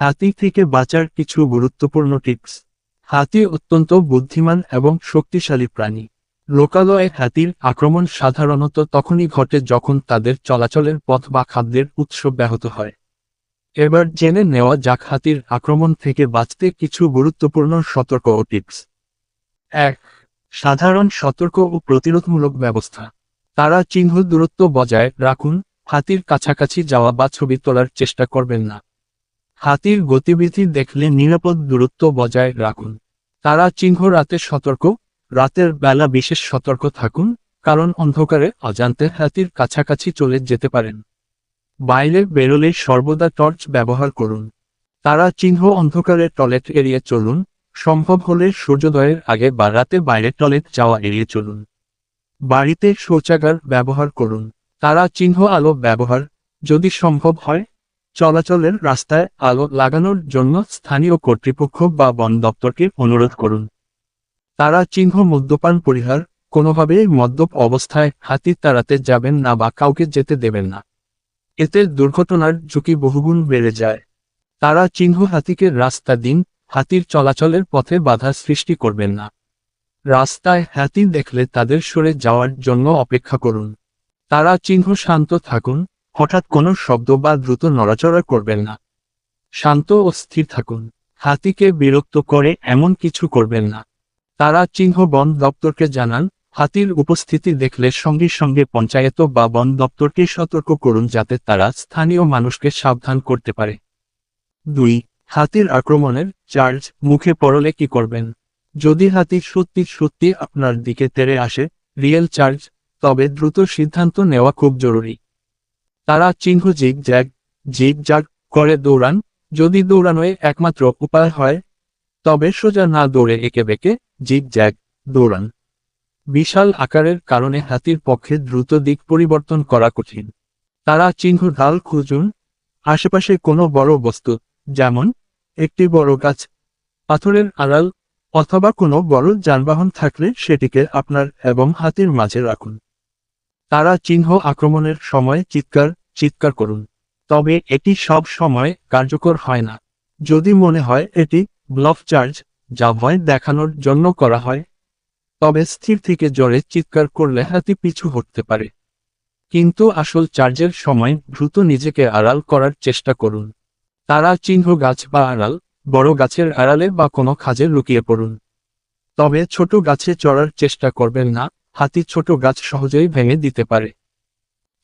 হাতি থেকে বাঁচার কিছু গুরুত্বপূর্ণ টিপস। হাতি অত্যন্ত বুদ্ধিমান এবং শক্তিশালী প্রাণী। লোকালয়ে হাতির আক্রমণ সাধারণত তখনই ঘটে যখন তাদের চলাচলের পথ বা খাদ্যের উৎস ব্যাহত হয়। এবার জেনে নেওয়া যাক হাতির আক্রমণ থেকে বাঁচতে কিছু গুরুত্বপূর্ণ সতর্ক ও টিপস। ১. সাধারণ সতর্ক ও প্রতিরোধমূলক ব্যবস্থা। তারা চিহ্ন দূরত্ব বজায় রাখুন, হাতির কাছাকাছি যাওয়া বা ছবি তোলার চেষ্টা করবেন না। হাতির গতিবিধি দেখলে নিরাপদ দূরত্ব বজায় রাখুন। তারা চিহ্ন রাতে সতর্ক, রাতের বেলা বিশেষ সতর্ক থাকুন, কারণ অন্ধকারে অজান্তে হাতির কাছাকাছি চলে যেতে পারেন। বাইরে বেরোলে সর্বদা টর্চ ব্যবহার করুন। তারা চিহ্ন অন্ধকারে টয়লেট এড়িয়ে চলুন, সম্ভব হলে সূর্যোদয়ের আগে বা রাতে বাইরে টয়লেট যাওয়া এড়িয়ে চলুন। বাড়িতে শৌচাগার ব্যবহার করুন। তারা চিহ্ন আলো ব্যবহার, যদি সম্ভব হয়, চলাচলের রাস্তায় আলো লাগানোর জন্য স্থানীয় কর্তৃপক্ষ বা বন দপ্তরকে অনুরোধ করুন। তারা চিহ্ন মদ্যপান পরিহার, কোনোভাবেই মদ্যপ অবস্থায় হাতি তাড়াতে যাবেন না বা কাউকে যেতে দেবেন না। এতে দুর্ঘটনার ঝুঁকি বহুগুণ বেড়ে যায়। তারা চিহ্ন হাতিকে রাস্তা দিন, হাতির চলাচলের পথে বাধা সৃষ্টি করবেন না। রাস্তায় হাতি দেখলে তাদের সরে যাওয়ার জন্য অপেক্ষা করুন। তারা চিহ্ন শান্ত থাকুন, হঠাৎ কোনো শব্দ বা দ্রুত নড়াচড়া করবেন না। শান্ত ও স্থির থাকুন। হাতিকে বিরক্ত করে এমন কিছু করবেন না। তারা চিহ্ন বন দপ্তরকে জানান, হাতির উপস্থিতি দেখলে সঙ্গে সঙ্গে পঞ্চায়েত বা বন দপ্তরকে সতর্ক করুন যাতে তারা স্থানীয় মানুষকে সাবধান করতে পারে। ২. হাতির আক্রমণের চার্জ মুখে পড়লে কি করবেন? যদি হাতি সত্যি সত্যি আপনার দিকে তেড়ে আসে, রিয়েল চার্জ, তবে দ্রুত সিদ্ধান্ত নেওয়া খুব জরুরি। তারা চিহ্ন জিগ-জ্যাগ করে দৌড়ান, যদি দৌড়ানোয় একমাত্র উপায় হয়, তবে সোজা না দৌড়ে এঁকে বেঁকে জিগ-জ্যাগ দৌড়ান। বিশাল আকারের কারণে হাতির পক্ষে দ্রুত দিক পরিবর্তন করা কঠিন। তারা চিহ্ন ঢাল খুঁজুন, আশেপাশে কোনো বড় বস্তু, যেমন একটি বড় গাছ, পাথরের আড়াল অথবা কোনো বড় যানবাহন থাকলে সেটিকে আপনার এবং হাতির মাঝে রাখুন। তারা চিহ্ন আক্রমণের সময় চিৎকার করুন, তবে এটি সব সময় কার্যকর হয় না। যদি মনে হয় এটি ব্লফ চার্জ, যা ভয় দেখানোর জন্য করা হয়, তবে স্থির থেকে জোরে চিৎকার করলে হাতি পিছু হটতে পারে। কিন্তু আসল চার্জের সময় দ্রুত নিজেকে আড়াল করার চেষ্টা করুন। তারা চিহ্ন গাছ বা আড়াল, বড় গাছের আড়ালে বা কোনো খাঁজে লুকিয়ে পড়ুন। তবে ছোট গাছে চড়ার চেষ্টা করবেন না, হাতি ছোট গাছ সহজেই ভেঙে দিতে পারে।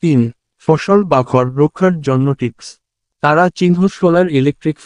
৩. ফসল বা ঘর রক্ষার জন্য টিপস। তারা চিহ্ন সোলার ইলেকট্রিক